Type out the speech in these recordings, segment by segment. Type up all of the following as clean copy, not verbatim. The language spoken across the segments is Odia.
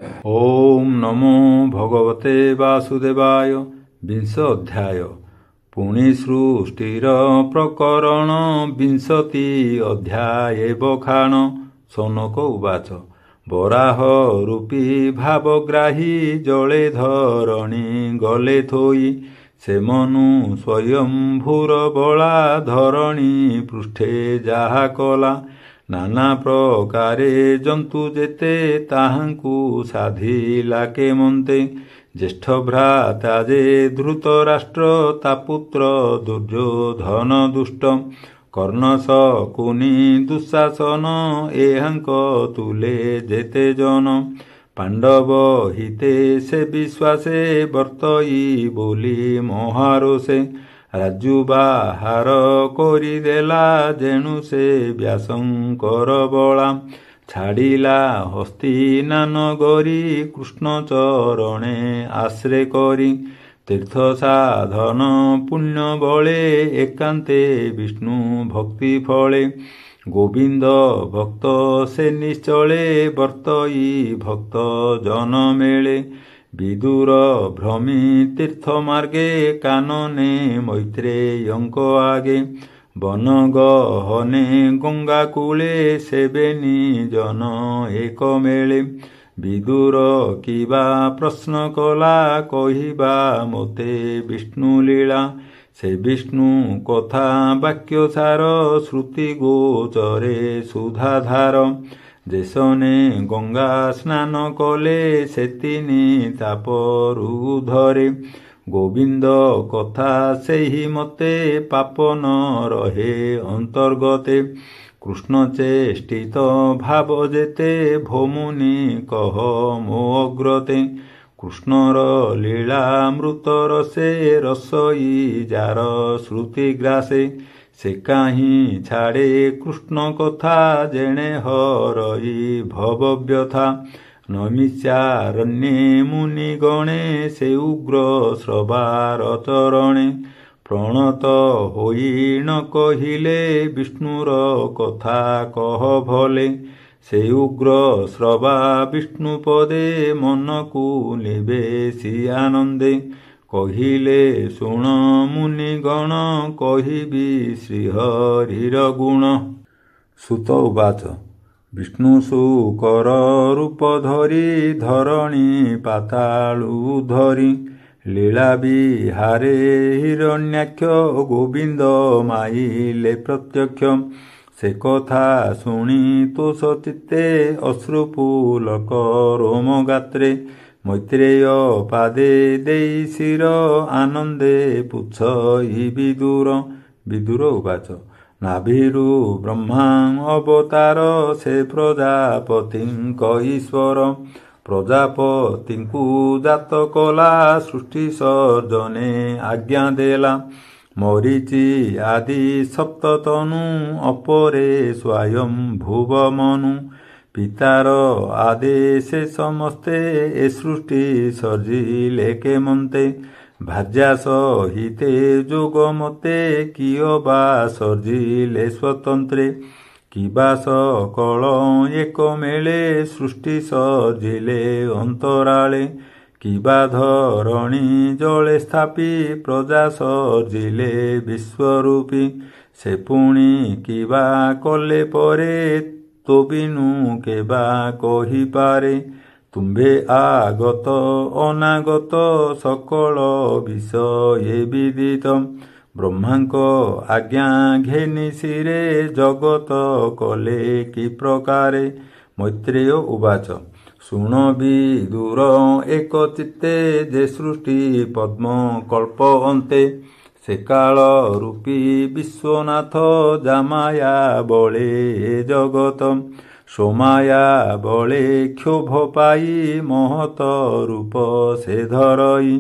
ओम नमो भगवते वासुदेवाय। विंश अध्याय। पुणी सृष्टिर प्रकरण विंशति अध्याये बखाण। सौनक उवाच। बराह रूपी भावग्राही जले धरणी गले थोई। से मनु स्वयंभूर बला धरणी पृष्ठे जाहा कला। नाना प्रकारे जंतु जेते ताहांकु साधिला केमंते। ज्येष्ठ भ्राता जे धृतराष्ट्र ता पुत्र दुर्योधन दुष्ट। कर्ण शकुनी दुःशासन एहांक तुले जेते जन। पांडव हिते से विश्वासे बर्तई बोली महारोषे। राजु बाहार करिदेला जेणु से व्यासंकर बला। छाड़िला हस्तिनान गरी कृष्ण चरणे आश्रे करी। तीर्थ साधन पुण्य बले एकांते विष्णु भक्ति फले। गोविंद भक्त से निश्चले बर्तई भक्त जन मेले। विदुर भ्रमी तीर्थ मार्गे कानने मैत्रेयंक आगे। वन गहने गंगा कूले सेवेनी जन एक मेले। विदुर किबा प्रश्न कला कहिबा मोते विष्णु लीला। से विष्णु कथा वाक्य सार श्रुति गोचरे सुधाधार। जेसने गंगा स्नान कले सेतिनी तापरु धरे। गोविंद कथा सेहि मते पाप न रहे अंतर्गते। कृष्ण चेष्टित भाव जेते भोमुनि कह मो अग्रते। कृष्णर लीलामृत रसे रसई जार श्रुति ग्रासे। से काहीं छाड़े कृष्ण कथा जेणे हरई भव व्यथा। नैमिषारण्ये मुनि गणे से उग्र श्रवार चरणे। प्रणत होई न कहिले विष्णुर कथा कह भले। से उग्र श्रवा विष्णु पदे मनकु निवेशी आनंदे। कहिले शुण मुनिगण कहिबी श्रीहरिर गुण। सुत उवाच। विष्णु शुकर रूप धरी धरणी पातालु धरी। लीला विहारे हिरण्याक्ष गोविंद माइले प्रत्यक्ष। से कथा शुणी तोष चित्ते अश्रुपुलक रोम गात्रे। मैत्रेय पादे देई शिर आनंदे पुच्छई विदुर। विदुर उवाच। नाभिरु ब्रह्मा अवतार से प्रजापतिंक ईश्वर। प्रजापतिंकु जात कला सृष्टि सर्जने आज्ञा देला। मरीचि आदि सप्ततनु अपरे स्वयं भुव मनु। पितार आदेशे समस्ते ए सृष्टि सर्जिले केमंते। भार्या सहिते जोगमते कियबा सर्जिले स्वतंत्रे। किबा सकल एक मेले सृष्टि सर्जिले अंतराले। किबा धरणी जले स्थापी प्रजा सर्जिले विश्वरूपी। से पुणी किबा कले परे तो बिनु केबा कहि पारे। तुम्भे आगत अनागत सकल विषये विदित। ब्रह्मांक आज्ञा घेनि शिरे जगत कले कि प्रकारे। मैत्रेय उवाच। शुण विदुर एक चित्ते जे सृष्टि पद्म कल्प अन्ते। से काल रूपी विश्वनाथ जामाया बळे जगत। सोमाया बळे क्षोभ पाई महत रूप से धरई।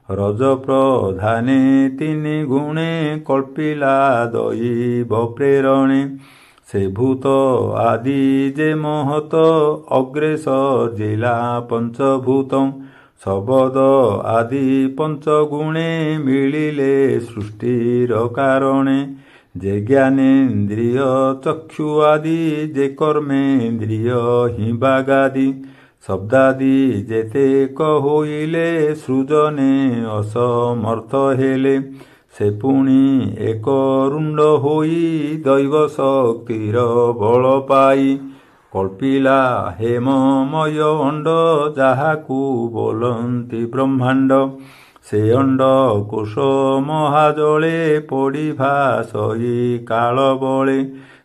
रज प्रधाने तिनि गुणे कल्पिला दैव प्रेरणे। से भूत आदि जे महत अग्रेसर जिला पंचभूत। शबद आदि पंचगुणे मिलिले सृष्टिर कारणे। जे ज्ञानेन्द्रिय चक्षु आदि जे कर्मेन्द्रिय हि बागादि ଶବ୍ଦାଦି ଯେତେକ ହୋଇଲେ ସୃଜନେ ଅସମର୍ଥ ହେଲେ ସେ ପୁଣି ଏକ ରୁଣ୍ଡ ହୋଇ ଦୈବ ଶକ୍ତିର ବଳ ପାଇ କଳ୍ପିଲା ହେମମୟ ଅଣ୍ଡ ଯାହାକୁ ବୋଲନ୍ତି ବ୍ରହ୍ମାଣ୍ଡ ସେ ଅଣ୍ଡ କୋଶ ମହାଜଳେ ପଡ଼ି ଭାସଇ କାଳ ବଳେ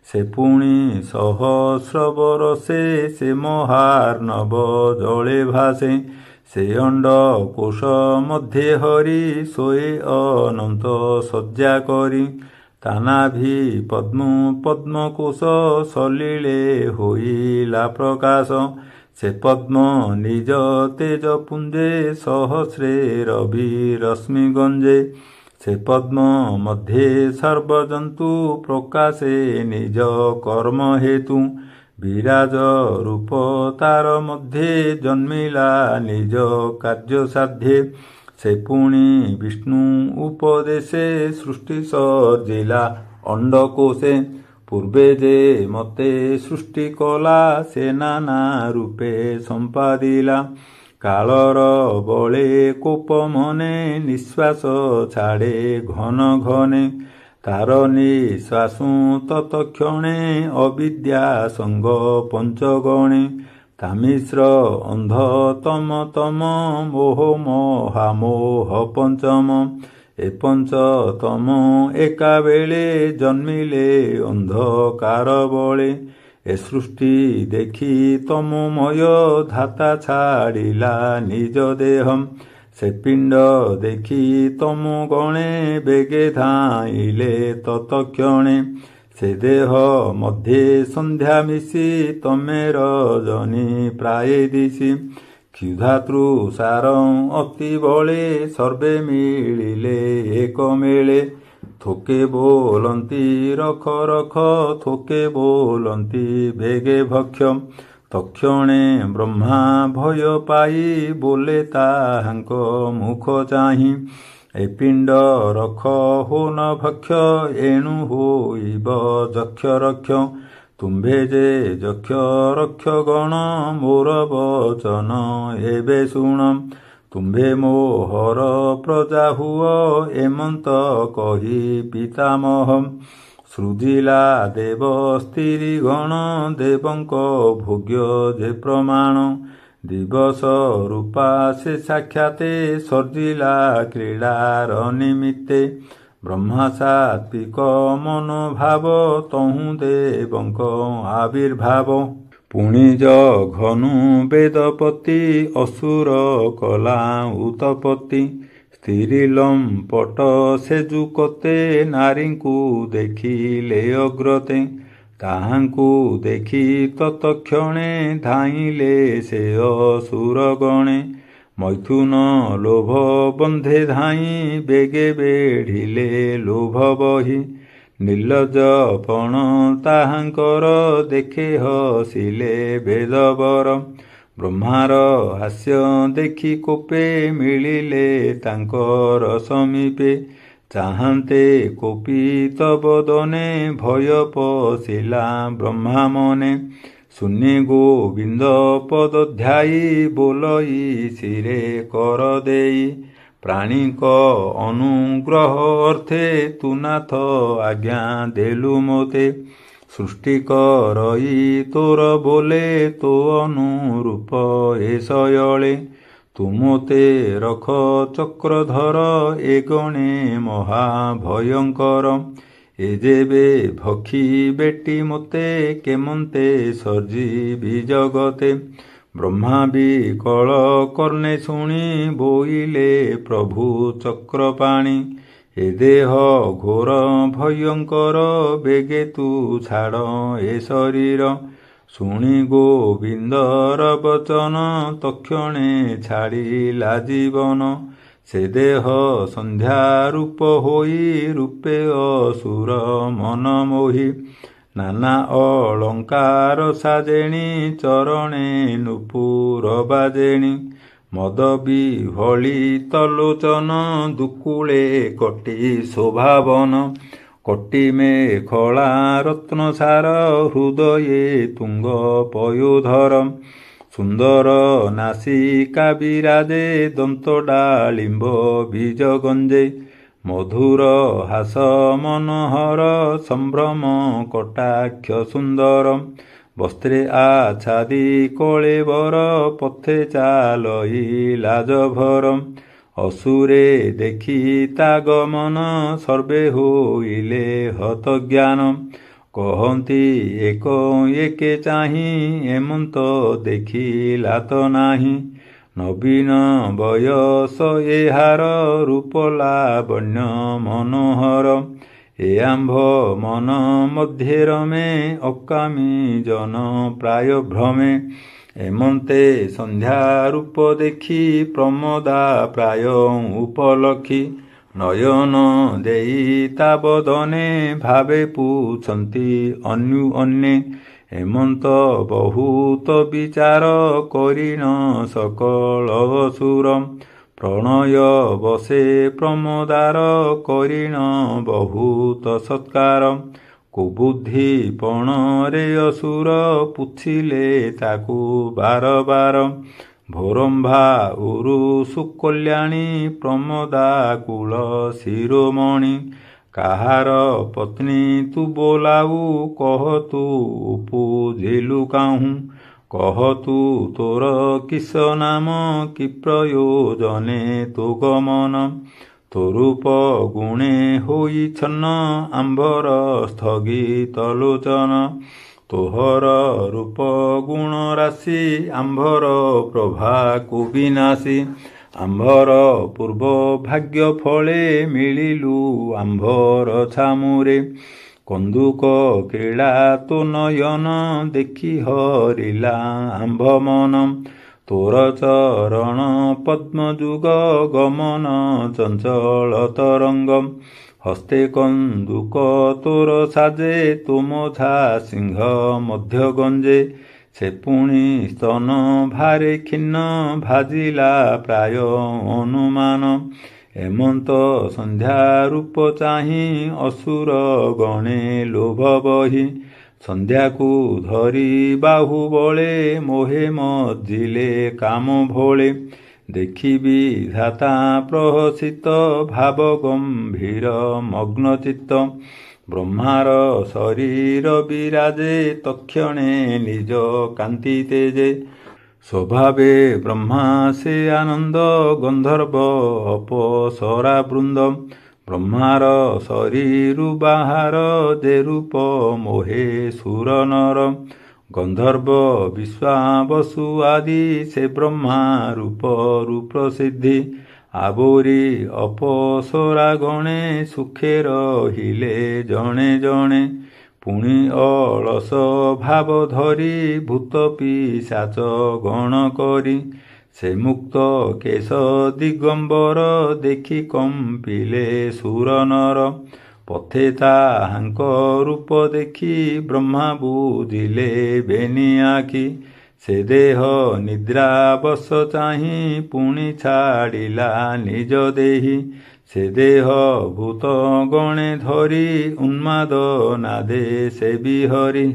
ସେ ପୁଣି ସହସ୍ର ବରଷେ ସେ ମହାର୍ଣ୍ଣବ ଜଳେ ଭାସେ ସେ ଅଣ୍ଡ କୋଶ ମଧ୍ୟ ହରି ଶୋଏ ଅନନ୍ତ ଶଯ୍ୟା କରି ତା ନାଭି ପଦ୍ମକୋଶ ସଲିଳେ ହୋଇଲା ପ୍ରକାଶ ସେ ପଦ୍ମ ନିଜ ତେଜ ପୁଞ୍ଜେ ସହସ୍ରେ ରବି ରଶ୍ମି ଗଞ୍ଜେ ସେ ପଦ୍ମ ମଧ୍ୟେ ସର୍ବଜନ୍ତୁ ପ୍ରକାଶେ ନିଜ କର୍ମ ହେତୁ ବିରାଜ ରୂପ ତାର ମଧ୍ୟେ ଜନ୍ମିଲା ନିଜ କାର୍ଯ୍ୟ ସାଧ୍ୟେ ସେ ପୁଣି ବିଷ୍ଣୁ ଉପଦେଶେ ସୃଷ୍ଟି ସର୍ଜିଲା ଅଣ୍ଡକୋଷେ ପୂର୍ବେ ଯେ ମତେ ସୃଷ୍ଟି କଲା ସେ ନାନା ରୂପେ ସମ୍ପାଦିଲା କାଳର ବଳେ କୋପ ମନେ ନିଶ୍ୱାସ ଛାଡ଼େ ଘନ ଘନେ ତାର ନିଶ୍ୱାସୁ ତତକ୍ଷଣେ ଅବିଦ୍ୟା ସଙ୍ଗ ପଞ୍ଚଗଣେ ତାମିଶ୍ର ଅନ୍ଧ ତମ ମୋହ ମହାମୋହ ପଞ୍ଚମ ଏ ପଞ୍ଚତମ ଏକାବେଳେ ଜନ୍ମିଲେ ଅନ୍ଧକାର ବଳେ ଏ ସୃଷ୍ଟି ଦେଖି ତମୋମୟ ଧାତା ଛାଡ଼ିଲା ନିଜ ଦେହ ସେ ପିଣ୍ଡ ଦେଖି ତମୁ ଗଣେ ବେଗେ ଧାଇଁଲେ ତତକ୍ଷଣେ ସେ ଦେହ ମଧ୍ୟେ ସନ୍ଧ୍ୟା ମିଶି ତମେ ରଜନୀ ପ୍ରାୟ ଦିଶି କ୍ଷୁଧାତୃଷାର ଅତି ବଳେ ସର୍ବେ ମିଳିଲେ ଏକ ମେଳେ ଥୋକେ ବୋଲନ୍ତି ରଖ ରଖ ଥୋକେ ବୋଲନ୍ତି ବେଗେ ଭକ୍ଷ ତକ୍ଷଣେ ବ୍ରହ୍ମା ଭୟ ପାଇ ବୋଲେ ତାହାଙ୍କ ମୁଖ ଚାହିଁ ଏ ପିଣ୍ଡ ରଖ ହୋ ନ ଭକ୍ଷ ଏଣୁ ହୋଇବ ଯକ୍ଷ ରକ୍ଷ ତୁମ୍ଭେ ଯେ ଯକ୍ଷ ରକ୍ଷ ଗଣ ମୋର ବଚନ ଏବେ ଶୁଣ ତୁମ୍ଭେ ମୋହର ପ୍ରଜା ହୁଅ ଏମନ୍ତ କହି ପିତାମହ ସୃଜିଲା ଦେବ ସ୍ତ୍ରୀ ଗଣ ଦେବଙ୍କ ଭୋଗ୍ୟ ଯେ ପ୍ରମାଣ ଦିବସ ରୂପା ସେ ସାକ୍ଷାତେ ସର୍ଜିଲା କ୍ରୀଡ଼ାର ନିମିତ୍ତେ ବ୍ରହ୍ମା ସାତ୍ବିକ ମନୋଭାବ ତହୁଁ ଦେବଙ୍କ ଆବିର୍ଭାବ ପୁଣି ଜଘନୁ ବେଦପତି ଅସୁର କଲା ଉତପତି ସ୍ତ୍ରୀ ଲମ୍ପଟ ସେଜୁକତେ ନାରୀଙ୍କୁ ଦେଖିଲେ ଅଗ୍ରତେ ତାହାଙ୍କୁ ଦେଖି ତତକ୍ଷଣେ ଧାଇଁଲେ ସେ ଅସୁର ଗଣେ ମୈଥୁନ ଲୋଭ ବନ୍ଧେ ଧାଇଁ ବେଗେ ବେଢ଼ିଲେ ଲୋଭ ବହି ନିର୍ଲଜ୍ଜପଣ ତାହାଙ୍କର ଦେଖେ ହସିଲେ ବେଦବର ବ୍ରହ୍ମାର ହାସ୍ୟ ଦେଖି କୋପେ ମିଳିଲେ ତାଙ୍କର ସମୀପେ ଚାହାନ୍ତେ କୋପିତ ବଦନେ ଭୟ ପଶିଲା ବ୍ରହ୍ମା ମନେ ଶୂନ୍ୟ ଗୋବିନ୍ଦ ପଦଧ୍ୟାୟୀ ବୋଲଇ ଶିରେ କର ଦେଇ ପ୍ରାଣୀଙ୍କ ଅନୁଗ୍ରହ ଅର୍ଥେ ତୁ ନାଥ ଆଜ୍ଞା ଦେଲୁ ମୋତେ ସୃଷ୍ଟି କରଇ ତୋର ବୋଲେ ତୋ ଅନୁରୂପ ଏ ଶୟଳେ ତୁ ମୋତେ ରଖ ଚକ୍ରଧର ଏ ଗଣେ ମହାଭୟଙ୍କର ଏ ଯେବେ ଭକ୍ଷୀ ବେଟି ମୋତେ କେମନ୍ତେ ସର୍ଜିବି ଜଗତେ ବ୍ରହ୍ମା ବିକଳ କର୍ଣ୍ଣେ ଶୁଣି ବୋଇଲେ ପ୍ରଭୁ ଚକ୍ରପାଣି ଏ ଦେହ ଘୋର ଭୟଙ୍କର ବେଗେ ତୁ ଛାଡ଼ ଏ ଶରୀର ଶୁଣି ଗୋବିନ୍ଦର ବଚନ ତକ୍ଷଣେ ଛାଡ଼ିଲା ଜୀବନ ସେ ଦେହ ସନ୍ଧ୍ୟା ରୂପ ହୋଇ ରୂପେ ଅସୁର ମନ ମୋହି ନାନା ଅଳଙ୍କାର ସାଜେଣି ଚରଣେ ନୂପୁର ବାଜେଣି ମଦ ବିହଳିତ ଲୋଚନ ଦୁକୁଳେ କଟି ଶୋଭାବନ କଟି ମେଖଳା ରତ୍ନସାର ହୃଦୟେ ତୁଙ୍ଗ ପୟୋଧର ସୁନ୍ଦର ନାସିକା ବିରାଜେ ଦନ୍ତ ଡାଳିମ୍ବ ବୀଜ ଗଞ୍ଜେ ମଧୁର ହାସ ମନୋହର ସମ୍ଭ୍ରମ କଟାକ୍ଷ ସୁନ୍ଦର ବସ୍ତ୍ରେ ଆଚ୍ଛାଦି କଳେବର ପଥେ ଚାଲଇ ଲାଜଭର ଅସୁରେ ଦେଖି ତା ଗମନ ସର୍ବେ ହୋଇଲେ ହତଜ୍ଞାନ କହନ୍ତି ଏକ ଏକେ ଚାହିଁ ଏମନ୍ତ ଦେଖିଲା ତ ନାହିଁ ନବୀନ ବୟସ ଏହାର ରୂପ ଲାବଣ୍ୟ ମନୋହର ଏ ଆମ୍ଭ ମନ ମଧ୍ୟ ରମେ ଅକାମୀ ଜନ ପ୍ରାୟ ଭ୍ରମେ ଏମନ୍ତେ ସନ୍ଧ୍ୟା ରୂପ ଦେଖି ପ୍ରମୋଦା ପ୍ରାୟ ଉପଲକ୍ଷୀ ନୟନ ଦେଇ ତା ବଦନେ ଭାବେ ପୁଛନ୍ତି ଅନ୍ୟେ ଏମନ୍ତ ବହୁତ ବିଚାର କରିନ ସକଳ ଅସୁର ପ୍ରଣୟ ବସେ ପ୍ରମୋଦାର କରିଣ ବହୁତ ସତ୍କାର କୁବୁଦ୍ଧି ପଣରେ ଅସୁର ପୁଛିଲେ ତାକୁ ବାର ବାର ଭୋରମ୍ଭା ଉରୁ ସୁକଲ୍ୟାଣୀ ପ୍ରମୋଦା କୁଳ ଶିରୋମଣି କାହାର ପତ୍ନୀ ତୁ ବୋଲାଉ କହ ତୁ ଉପୁଜିଲୁ କାହୁଁ କହ ତୁ ତୋର କିସ ନାମ କି ପ୍ରୟୋଜନେ ତୋ ଗମନ ତୋ ରୂପ ଗୁଣେ ହୋଇଛନ୍ନ ଆମ୍ଭର ସ୍ଥଗିତ ଲୋଚନ ତୋହର ରୂପ ଗୁଣ ରାଶି ଆମ୍ଭର ପ୍ରଭାକୁ ବିନାଶୀ ଆମ୍ଭର ପୂର୍ବ ଭାଗ୍ୟ ଫଳେ ମିଳିଲୁ ଆମ୍ଭର ଛାମୁରେ କନ୍ଦୁକ କ୍ରୀଡ଼ା ତୋ ନୟନ ଦେଖି ହରିଲା ଆମ୍ଭ ମନ ତୋର ଚରଣ ପଦ୍ମଯୁଗ ଗମନ ଚଞ୍ଚଳ ତରଙ୍ଗ ହସ୍ତେ କନ୍ଦୁକ ତୋର ସାଜେ ତୁମୋଝା ସିଂହ ମଧ୍ୟ ଗଞ୍ଜେ ସେ ପୁଣି ସ୍ତନ ଭାରେ କ୍ଷୀଣ ଭାଜିଲା ପ୍ରାୟ ଅନୁମାନ ଏମନ୍ତ ସନ୍ଧ୍ୟା ରୂପ ଚାହିଁ ଅସୁର ଗଣେ ଲୋଭ ବହି ସନ୍ଧ୍ୟାକୁ ଧରି ବାହୁ ବଳେ ମୋହେ ମଜିଲେ କାମ ଭୋଳେ ଦେଖିବି ଧାତା ପ୍ରହସିତ ଭାବ ଗମ୍ଭୀର ମଗ୍ନ ଚିତ୍ତ ବ୍ରହ୍ମାର ଶରୀର ବିରାଜେ ତକ୍ଷଣେ ନିଜ କାନ୍ତି ତେଜେ ସ୍ୱଭାବେ ବ୍ରହ୍ମା ସେ ଆନନ୍ଦ ଗନ୍ଧର୍ବ ଅପସରା ବୃନ୍ଦ ବ୍ରହ୍ମାର ଶରୀରୁ ବାହାର ଯେ ରୂପ ମୋହେ ସୁର ନର ଗନ୍ଧର୍ବ ବିଶ୍ୱାବସୁ ଆଦି ସେ ବ୍ରହ୍ମା ରୂପରୁ ପ୍ରସିଦ୍ଧି ଆବୋରି ଅପସରା ଗଣେ ସୁଖେ ରହିଲେ ଜଣେ ଜଣେ ପୁଣି ଅଳସ ଭାବ ଧରି ଭୂତ ପିଶାଚ ଗଣ କରି ସେ ମୁକ୍ତ କେଶ ଦିଗମ୍ବର ଦେଖି କମ୍ପିଲେ ସୁର ନର ପଥେ ତାହାଙ୍କ ରୂପ ଦେଖି ବ୍ରହ୍ମା ବୁଝିଲେ ବେନି ଆଖି ସେ ଦେହ ନିଦ୍ରାବଶ ଚାହିଁ ପୁଣି ଛାଡ଼ିଲା ନିଜ ଦେହି ସେ ଦେହ ଭୂତ ଗଣେ ଧରି ଉନ୍ମାଦ ନାଦେ ସେ ବିହରି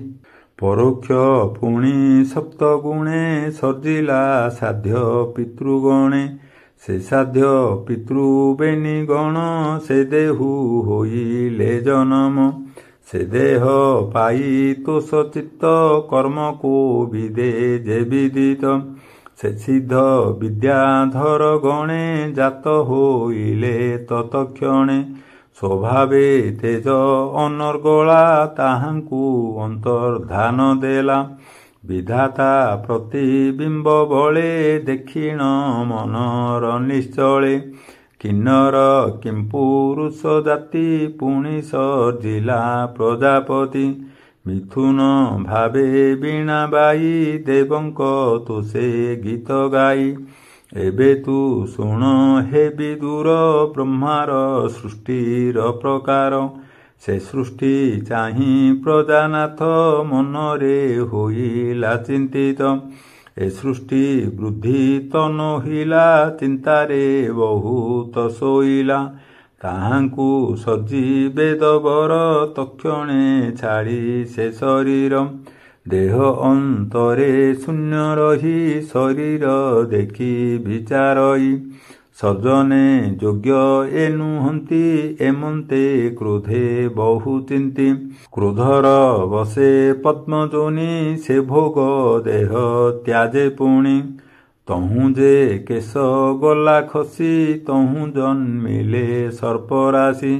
ପରୋକ୍ଷ ପୁଣି ସପ୍ତ ଗୁଣେ ସର୍ଜିଲା ସାଧ୍ୟ ପିତୃଗଣେ ସେ ସାଧ୍ୟ ପିତୃବେନି ଗଣ ସେ ଦେହୁ ହୋଇଲେ ଜନମ ସେ ଦେହ ପାଇ ତୋଷ ଚିତ୍ତ କର୍ମକୁ ବିଦେ ଯେ ବିଦିତ ସେ ସିଦ୍ଧ ବିଦ୍ୟାଧର ଗଣେ ଜାତ ହୋଇଲେ ତତକ୍ଷଣେ ସ୍ୱଭାବେ ତେଜ ଅନର୍ଗଳା ତାହାଙ୍କୁ ଅନ୍ତର୍ଧାନ ଦେଲା ବିଧାତା ପ୍ରତିବିମ୍ବ ବଳେ ଦେଖିଣ ମନର ନିଶ୍ଚଳେ କିନ୍ନର କିମ୍ପୁରୁଷ ଜାତି ପୁଣି ସର୍ଜିଲା ପ୍ରଜାପତି ମିଥୁନ ଭାବେ ବୀଣା ବାଇ ଦେବଙ୍କ ତୁ ସେ ଗୀତ ଗାଇ ଏବେ ତୁ ଶୁଣ ହେ ବିଦୁର ବ୍ରହ୍ମାର ସୃଷ୍ଟିର ପ୍ରକାର ସେ ସୃଷ୍ଟି ଚାହିଁ ପ୍ରଜାନାଥ ମନରେ ହୋଇଲା ଚିନ୍ତିତ ଏ ସୃଷ୍ଟି ବୃଦ୍ଧି ତ ନୋହିଲା ଚିନ୍ତାରେ ବହୁତ ଶୋଇଲା ତାହାଙ୍କୁ ସର୍ଜି ବେଦବର ତକ୍ଷଣେ ଛାଡ଼ି ସେ ଶରୀର ଦେହ ଅନ୍ତରେ ଶୂନ୍ୟ ରହି ଶରୀର ଦେଖି ବିଚାରଇ ସଜନେ ଯୋଗ୍ୟ ଏ ନୁହନ୍ତି ଏମନ୍ତେ କ୍ରୋଧେ ବହୁ ଚିନ୍ତି କ୍ରୋଧର ବସେ ପଦ୍ମଯୋନି ସେ ଭୋଗ ଦେହ ତ୍ୟାଜେ ପୁଣି ତହୁଁ ଯେ କେଶ ଗଲା ଖସି ତହୁଁ ଜନ୍ମିଲେ ସର୍ପରାଶି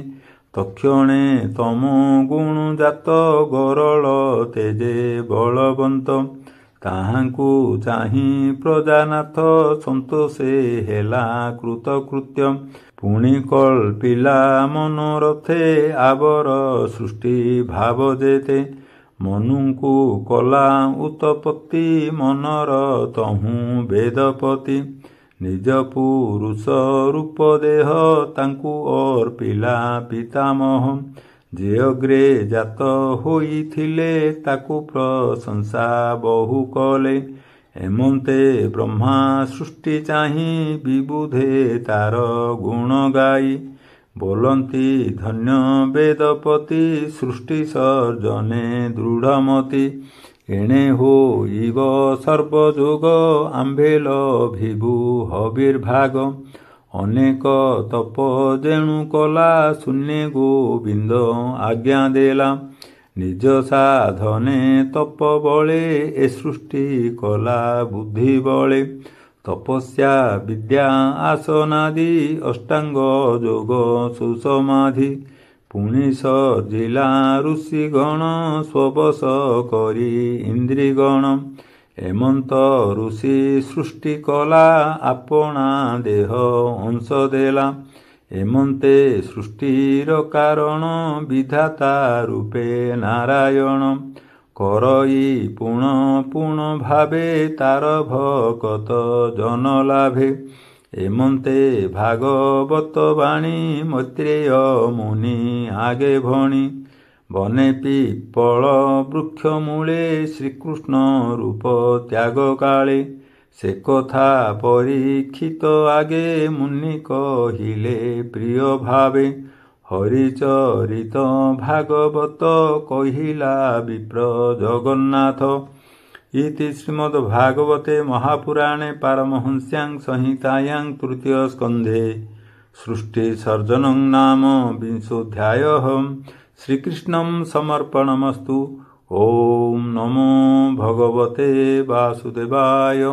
ତକ୍ଷଣେ ତମ ଗୁଣ ଜାତ ଗରଳ ତେଜେ ବଳବନ୍ତ ତାହାଙ୍କୁ ଚାହିଁ ପ୍ରଜାନାଥ ସନ୍ତୋଷେ ହେଲା କୃତକୃତ୍ୟ ପୁଣି କଳ୍ପିଲା ମନୋରଥେ ଆବର ସୃଷ୍ଟି ଭାବ ଯେତେ ମନୁଙ୍କୁ କଲା ଉତପତ୍ତି ମନର ତହୁଁ ବେଦପତି ନିଜ ପୁରୁଷ ରୂପ ଦେହ ତାଙ୍କୁ ଅର୍ପିଲା ପିତାମହ ଯେ ଅଗ୍ରେ ଜାତ ହୋଇଥିଲେ ତାକୁ ପ୍ରଶଂସା ବହୁ କଲେ ଏମନ୍ତେ ବ୍ରହ୍ମା ସୃଷ୍ଟି ଚାହିଁ ବିବୁଧେ ତାର ଗୁଣ ଗାଇ ବୋଲନ୍ତି ଧନ୍ୟ ବେଦପତି ସୃଷ୍ଟି ସର୍ଜନେ ଦୃଢ଼ମତି ଏଣେ ହୋଇବ ସର୍ବଯୋଗ ଆମ୍ଭେଲ ଭିଭୁ ହବିର୍ଭାଗ ଅନେକ ତପ ଯେଣୁ କଲା ଶୂନ୍ୟ ଗୋବିନ୍ଦ ଆଜ୍ଞା ଦେଲା ନିଜ ସାଧନେ ତପ ବଳେ ଏ ସୃଷ୍ଟି କଲା ବୁଦ୍ଧି ବଳେ ତପସ୍ୟା ବିଦ୍ୟା ଆସନାଦି ଅଷ୍ଟାଙ୍ଗ ଯୋଗ ସୁସମାଧି ପୁଣି ସଜିଲା ଋଷିଗଣ ସ୍ୱବଶ କରି ଇନ୍ଦ୍ରିଗଣ ଏମନ୍ତ ଋଷି ସୃଷ୍ଟି କଲା ଆପଣା ଦେହ ଅଂଶ ଦେଲା ଏମନ୍ତେ ସୃଷ୍ଟିର କାରଣ ବିଧାତା ରୂପେ ନାରାୟଣ କରଇ ପୁଣ ପୁଣ ଭାବେ ତାର ଭକତ ଜନ ଲାଭେ ଏମନ୍ତେ ଭାଗବତ ବାଣୀ ମୈତ୍ରେୟ ମୁନି ଆଗେ ଭଣି ବନେ ପିପଳ ବୃକ୍ଷ ମୂଳେ ଶ୍ରୀକୃଷ୍ଣ ରୂପ ତ୍ୟାଗ କାଳେ ସେ କଥା ପରୀକ୍ଷିତ ଆଗେ ମୁନି କହିଲେ ପ୍ରିୟ ଭାବେ ହରିଚରିତ ଭାଗବତ କହିଲା ବିପ୍ର ଜଗନ୍ନାଥ ଇତି ଶ୍ରୀମଦ୍ଭାଗବତେ ମହାପୁରାଣେ ପାରମହଂସ୍ୟାଂ ସଂହିତାୟାଂ ତୃତୀୟ ସ୍କନ୍ଧେ ସୃଷ୍ଟି ସର୍ଜनं ନାମ ବିଂଶୋऽଧ୍ୟାୟः श्रीकृष्णं समर्पणमस्तु। ओम नमो भगवते वासुदेवाय।